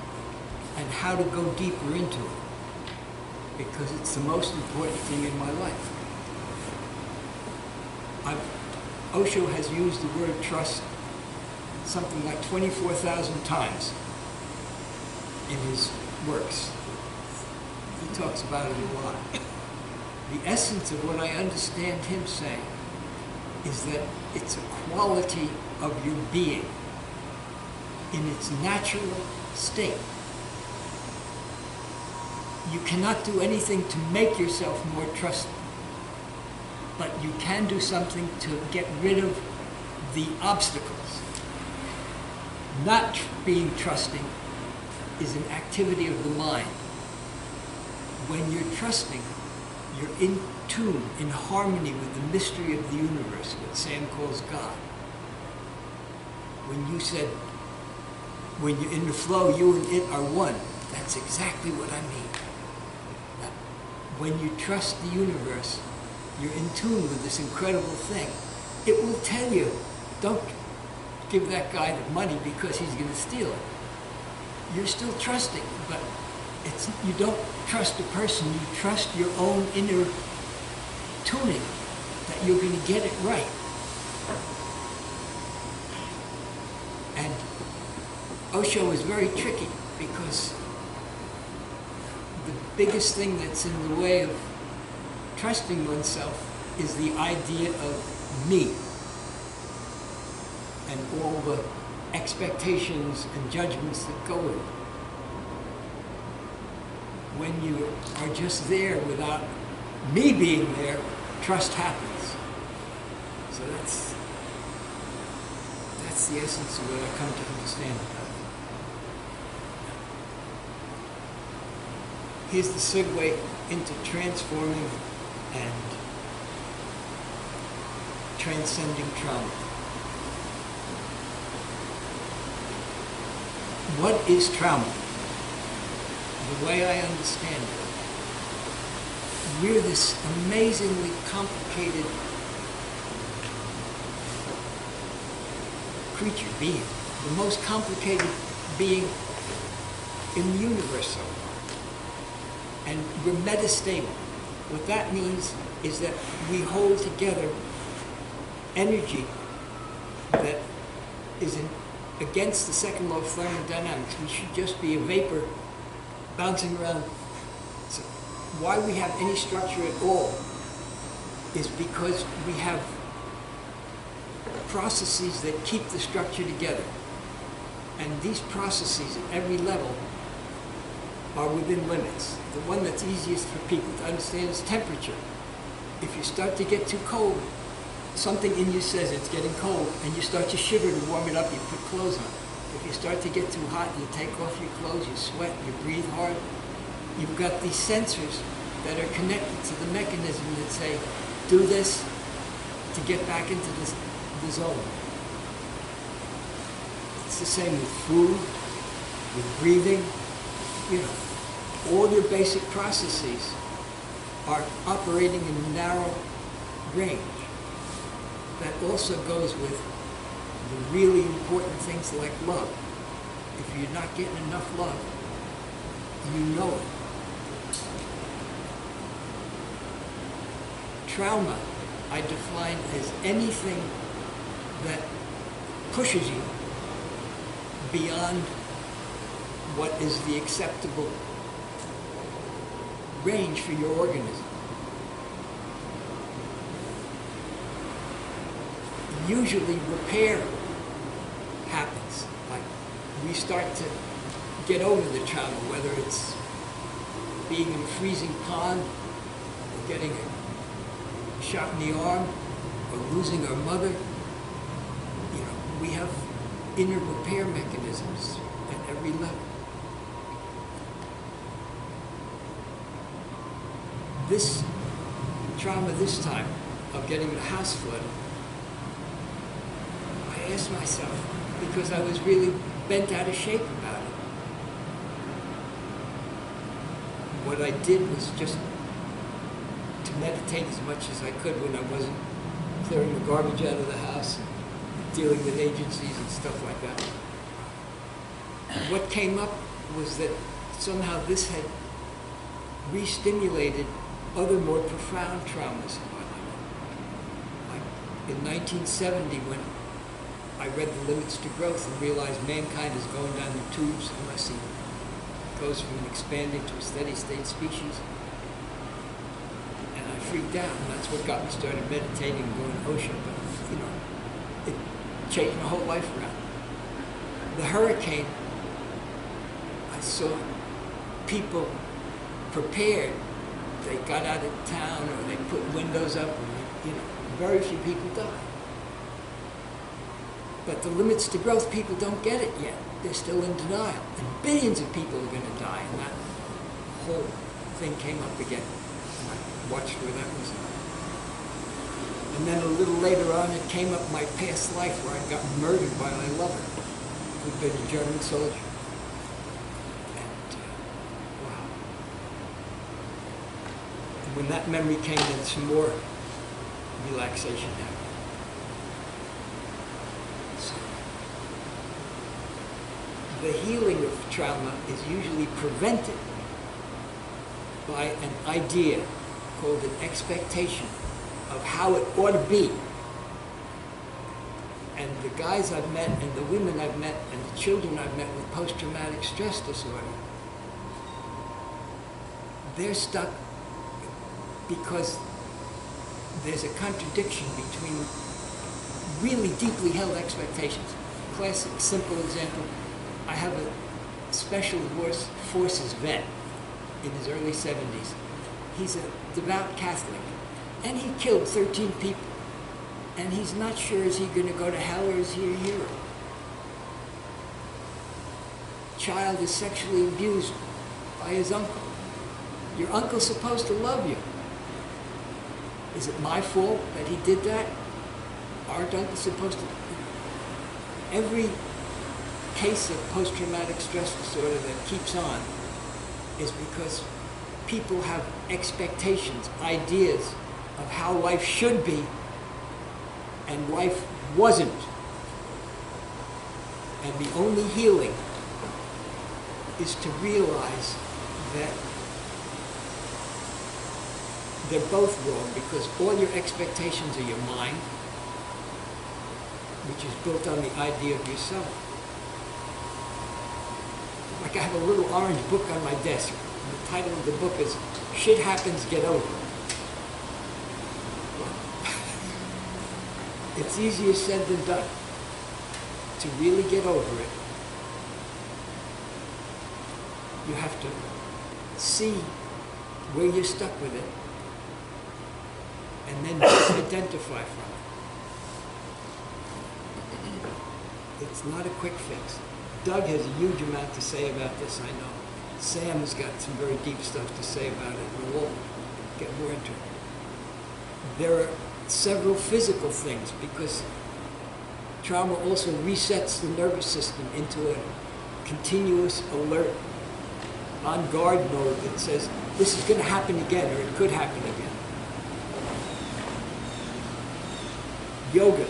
and how to go deeper into it, because it's the most important thing in my life. Osho has used the word trust something like 24,000 times in his works. He talks about it a lot. The essence of what I understand him saying is that it's a quality of your being in its natural state. You cannot do anything to make yourself more trusting, but you can do something to get rid of the obstacles. Not being trusting is an activity of the mind. When you're trusting, you're in tune, in harmony with the mystery of the universe, what Sam calls God. When you said, when you're in the flow, you and it are one, that's exactly what I mean. When you trust the universe, you're in tune with this incredible thing. It will tell you, don't give that guy the money because he's going to steal it. You're still trusting, but you don't trust the person, you trust your own inner tuning that you're going to get it right. And Osho is very tricky because the biggest thing that's in the way of trusting oneself is the idea of me and all the expectations and judgments that go with it. When you are just there without me being there, trust happens. So that's the essence of what I come to understand about it. Here's the segue into transforming and transcending trauma. What is trauma? The way I understand it, we're this amazingly complicated creature, being, the most complicated being in the universe so far. And we're metastable. What that means is that we hold together energy that is against the second law of thermodynamics. We should just be a vapor bouncing around. So why we have any structure at all is because we have processes that keep the structure together. And these processes at every level are within limits. The one that's easiest for people to understand is temperature. If you start to get too cold, something in you says it's getting cold, and you start to shiver to warm it up, you put clothes on. If you start to get too hot, you take off your clothes, you sweat, you breathe hard. You've got these sensors that are connected to the mechanism that say, do this to get back into the zone. It's the same with food, with breathing. You know, all your basic processes are operating in a narrow range. That also goes with the really important things like love. If you're not getting enough love, you know it. Trauma, I define as anything that pushes you beyond what is the acceptable range for your organism. Usually repair happens. Like we start to get over the trauma, whether it's being in a freezing pond, or getting a shot in the arm, or losing our mother. You know, we have inner repair mechanisms at every level. This trauma this time of getting the house flooded, I asked myself, because I was really bent out of shape about it. What I did was just to meditate as much as I could when I wasn't clearing the garbage out of the house, dealing with agencies and stuff like that. What came up was that somehow this had re-stimulated other more profound traumas in my life. Like in 1970 when I read The Limits to Growth and realized mankind is going down the tubes unless he goes from an expanded to a steady state species. And I freaked out, and that's what got me started meditating and going to ocean. But, you know, it changed my whole life around. The hurricane, I saw people prepared. They got out of town or they put windows up, and, you know, very few people died. But the limits to growth, people don't get it yet. They're still in denial. And billions of people are going to die. And that whole thing came up again. And I watched where that was. And then a little later on, it came up my past life where I got murdered by my lover, who'd been a German soldier. And, wow. And when that memory came, then some more relaxation happened. The healing of trauma is usually prevented by an idea called an expectation of how it ought to be. And the guys I've met and the women I've met and the children I've met with post-traumatic stress disorder, they're stuck because there's a contradiction between really deeply held expectations. Classic, simple example. I have a Special Forces vet in his early 70s. He's a devout Catholic, and he killed 13 people. And he's not sure, is he going to go to hell or is he a hero? Child is sexually abused by his uncle. Your uncle's supposed to love you. Is it my fault that he did that? Aren't uncles supposed to? Every case of post-traumatic stress disorder that keeps on is because people have expectations, ideas of how life should be, and life wasn't. And the only healing is to realize that they're both wrong, because all your expectations are your mind, which is built on the idea of yourself. Like I have a little orange book on my desk. And the title of the book is Shit Happens, Get Over It. It's easier said than done. To really get over it, you have to see where you're stuck with it and then just identify from it. It's not a quick fix. Doug has a huge amount to say about this, I know. Sam has got some very deep stuff to say about it, and we'll get more into it. There are several physical things, because trauma also resets the nervous system into a continuous alert, on guard mode that says, this is going to happen again, or it could happen again. Yoga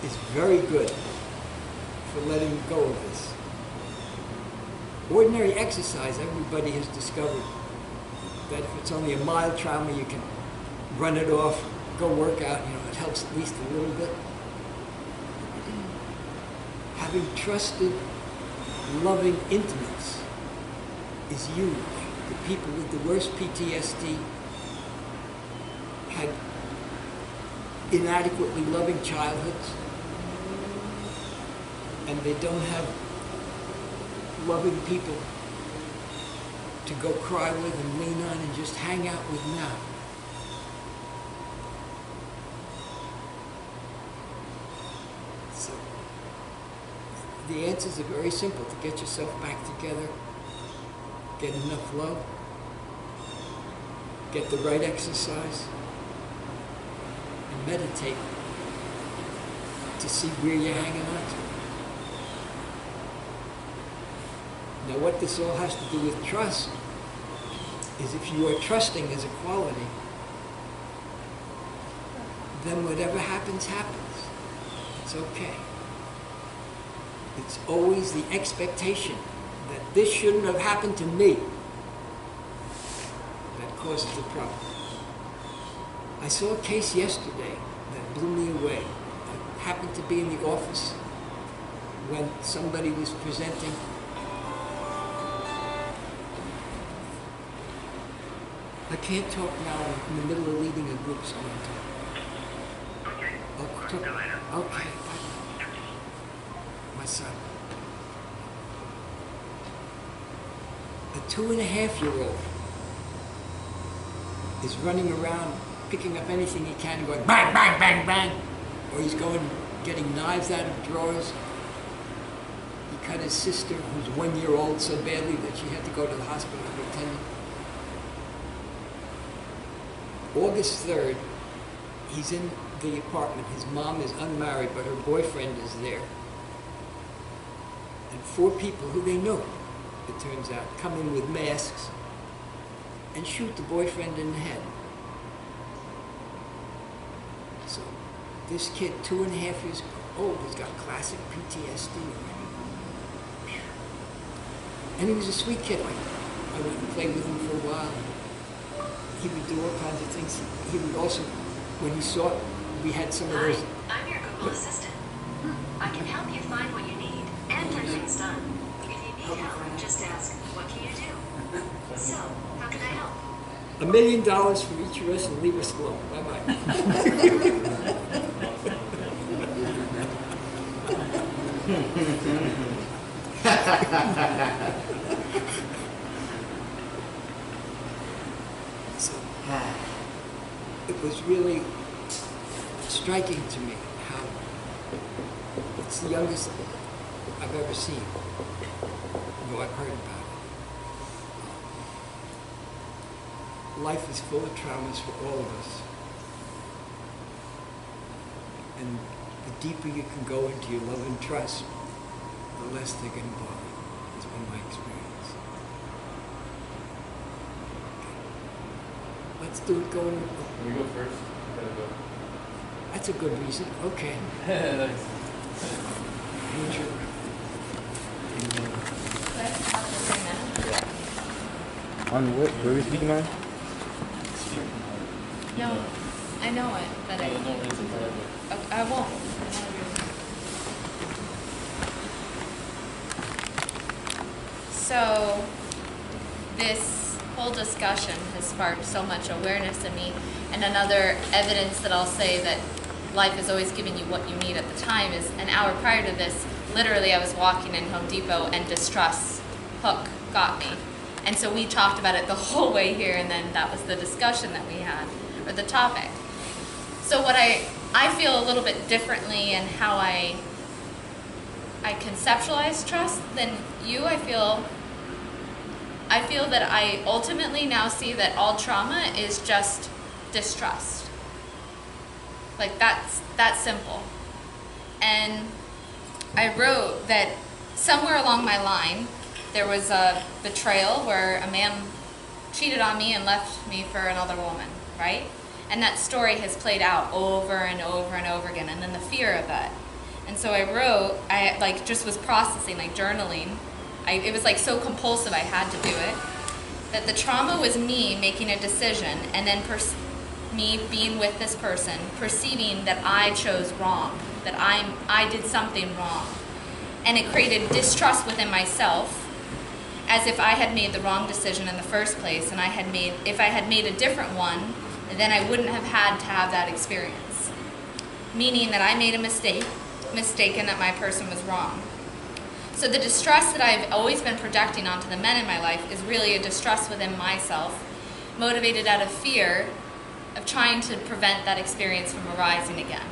is very good for letting go of this. Ordinary exercise, everybody has discovered that if it's only a mild trauma, you can run it off, go work out, you know, it helps at least a little bit. Having trusted, loving intimates is huge. The people with the worst PTSD had inadequately loving childhoods, and they don't have loving people to go cry with and lean on and just hang out with now. So the answers are very simple: to get yourself back together, get enough love, get the right exercise, and meditate to see where you're hanging on to. Now, what this all has to do with trust is, if you are trusting as a quality, then whatever happens, happens. It's okay. It's always the expectation that this shouldn't have happened to me that causes the problem. I saw a case yesterday that blew me away. I happened to be in the office when somebody was presenting. I can't talk now. I'm in the middle of leading a group, so I'm talking. Okay. I'll talk. Okay. My son. A 2.5-year-old is running around picking up anything he can, going bang, bang, bang, bang. Or he's going, getting knives out of drawers. He cut his sister, who's 1 year old, so badly that she had to go to the hospital to attend. August 3rd, he's in the apartment. His mom is unmarried, but her boyfriend is there. And 4 people who they know, it turns out, come in with masks and shoot the boyfriend in the head. So this kid, 2.5 years old, has got classic PTSD already. And he was a sweet kid. I went and played with him for a while. He would do all kinds of things. He would also, when he saw we had some of those. Hi, I'm your Google Assistant. I can help you find what you need and get things done. If you need help, just ask, what can you do? So, how can I help? $1 million for each of us and leave us alone. Bye-bye. So, it was really striking to me how it's the youngest I've ever seen. Though I've heard about it. Life is full of traumas for all of us. And the deeper you can go into your love and trust, the less they get involved. It's been my experience. Let's do it going. Can we go first? Gotta go. That's a good reason. Okay. Thanks. On what are we speaking on? No, I know it, but Don't raise it forever. I won't. So, this whole discussion has sparked so much awareness in me, and another evidence that I'll say that life is always giving you what you need at the time is an hour prior to this, literally I was walking in Home Depot and distrust hook got me. And so we talked about it the whole way here, and then that was the discussion that we had, or the topic. So what I feel a little bit differently in how I conceptualize trust than you. I feel that I ultimately now see that all trauma is just distrust. Like that's simple. And I wrote that somewhere along my line there was a betrayal where a man cheated on me and left me for another woman, right? And that story has played out over and over and over again, and then the fear of that. And so I wrote, I like just was processing, like journaling. It was like so compulsive I had to do it. That the trauma was me making a decision and then me being with this person, perceiving that I chose wrong, that I did something wrong. And it created distrust within myself, as if I had made the wrong decision in the first place, and if I had made a different one, then I wouldn't have had to have that experience. Meaning that I made a mistaken that my person was wrong. So the distrust that I've always been projecting onto the men in my life is really a distrust within myself, motivated out of fear of trying to prevent that experience from arising again.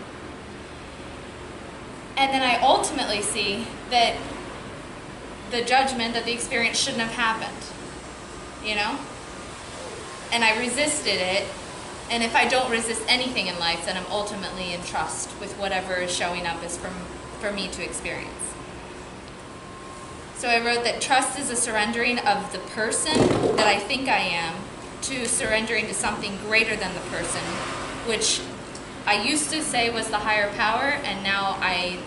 And then I ultimately see that the judgment that the experience shouldn't have happened, you know? And I resisted it, and if I don't resist anything in life, then I'm ultimately in trust with whatever is showing up as for me to experience. So I wrote that trust is a surrendering of the person that I think I am to surrendering to something greater than the person, which I used to say was the higher power, and now I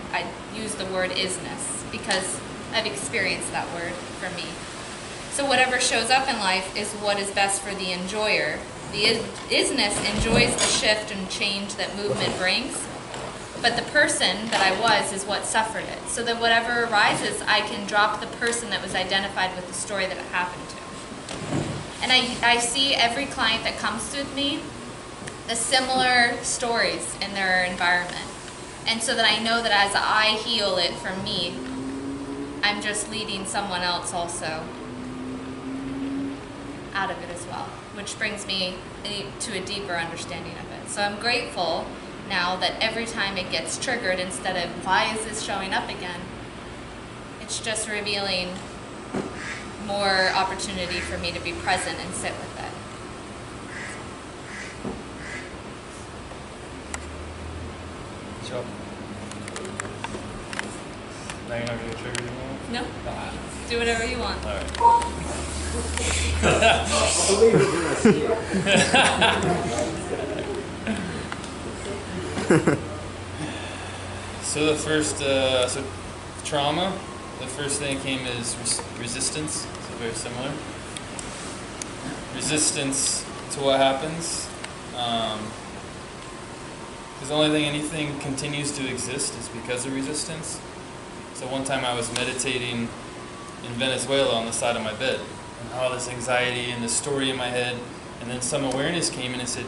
use the word isness because I've experienced that word for me. So whatever shows up in life is what is best for the enjoyer, The isness enjoys the shift and change that movement brings, but the person that I was is what suffered it. So that whatever arises, I can drop the person that was identified with the story that it happened to. And I see every client that comes with me, the similar stories in their environment. And so that I know that as I heal it from me, I'm just leading someone else also out of it as well, which brings me to a deeper understanding of it. So I'm grateful now that every time it gets triggered, instead of why is this showing up again, it's just revealing more opportunity for me to be present and sit with it. Sure. Now you're not going to get triggered anymore? No? Do whatever you want. All right. So the first, trauma, the first thing that came is resistance, so very similar. Resistance to what happens. Because the only thing anything continues to exist is because of resistance. So one time I was meditating in Venezuela on the side of my bed, and all this anxiety and this story in my head, and then some awareness came in and said,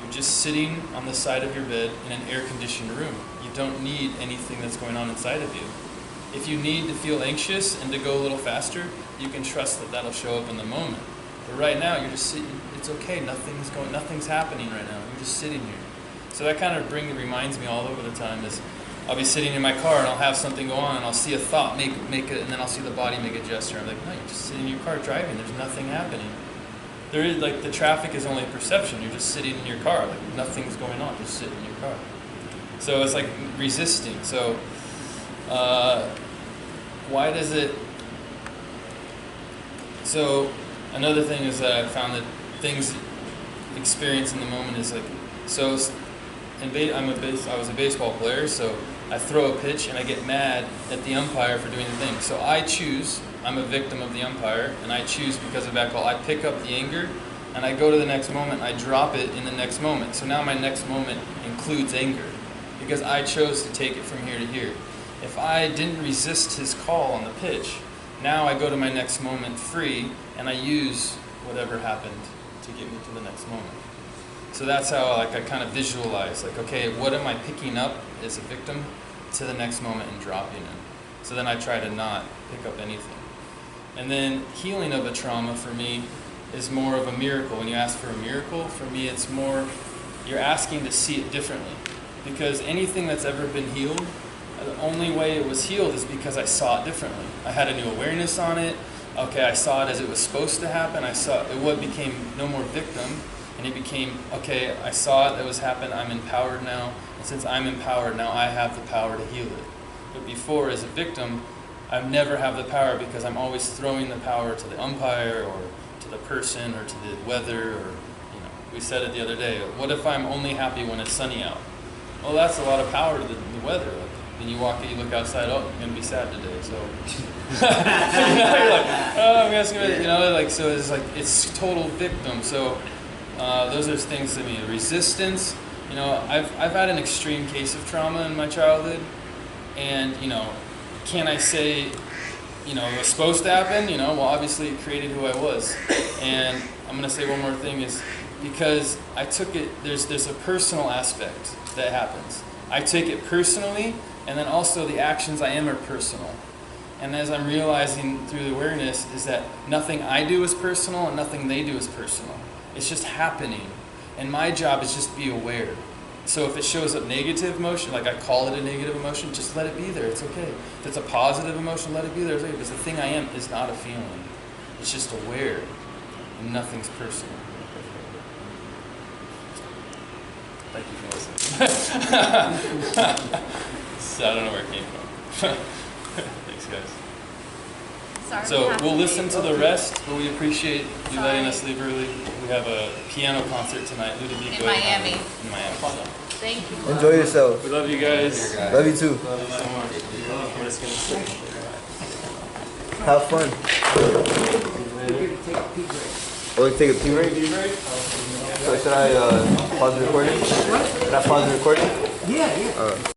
you're just sitting on the side of your bed in an air-conditioned room. You don't need anything that's going on inside of you. If you need to feel anxious and to go a little faster, you can trust that that'll show up in the moment. But right now, you're just sitting, it's okay, nothing's happening right now. You're just sitting here. So that kind of reminds me all over the time is I'll be sitting in my car and I'll have something go on and I'll see a thought make it, and then I'll see the body make a gesture. I'm like, no, you're just sitting in your car driving. There's nothing happening. There is, like, the traffic is only a perception. You're just sitting in your car. Like, nothing's going on. Just sit in your car. So it's like resisting. So why does it... So another thing is that I found that things experience in the moment is like... So I was a baseball player, so I throw a pitch and I get mad at the umpire for doing the thing. So I choose, I'm a victim of the umpire, and I choose because of that call. I pick up the anger and I go to the next moment, I drop it in the next moment. So now my next moment includes anger because I chose to take it from here to here. If I didn't resist his call on the pitch, now I go to my next moment free and I use whatever happened to get me to the next moment. So that's how I kind of visualize, like, okay, what am I picking up as a victim to the next moment and dropping it? So then I try to not pick up anything. And then healing of a trauma for me is more of a miracle. When you ask for a miracle, for me it's more, you're asking to see it differently. Because anything that's ever been healed, the only way it was healed is because I saw it differently. I had a new awareness on it. Okay, I saw it as it was supposed to happen. I saw it, what became no more victim. And it became, okay, I saw it, that was happened, I'm empowered now, and since I'm empowered, now I have the power to heal it. But before, as a victim, I never have the power because I'm always throwing the power to the umpire or to the person or to the weather, or, we said it the other day, what if I'm only happy when it's sunny out? Well, that's a lot of power to the weather. Like, then you look outside, oh, I'm going to be sad today, so. You're like, oh, I'm asking, so it's like, it's total victim, so. Those are things to me. Resistance, I've had an extreme case of trauma in my childhood, and can I say, it was supposed to happen? Well, obviously it created who I was. And I'm gonna say one more thing is because I took it. There's a personal aspect that happens. I take it personally, and then also the actions I am are personal. And as I'm realizing through the awareness is that nothing I do is personal and nothing they do is personal. It's just happening. And my job is just to be aware. So if it shows up negative emotion, like I call it a negative emotion, just let it be there. It's okay. If it's a positive emotion, let it be there. It's okay. Because the thing I am is not a feeling. It's just aware. And nothing's personal. Thank you for listening. So I don't know where it came from. Thanks, guys. Sorry, So we'll listen to the rest, but we appreciate you letting us leave early. We have a piano concert tonight, Ludovico. In Miami. In Miami. So. Thank you. Enjoy yourself. We love you guys. Love you too. Love you so much. Have fun. We're going to take a pee break. Oh, you take a pee break? So should I pause the recording? Should I pause the recording? Yeah, yeah.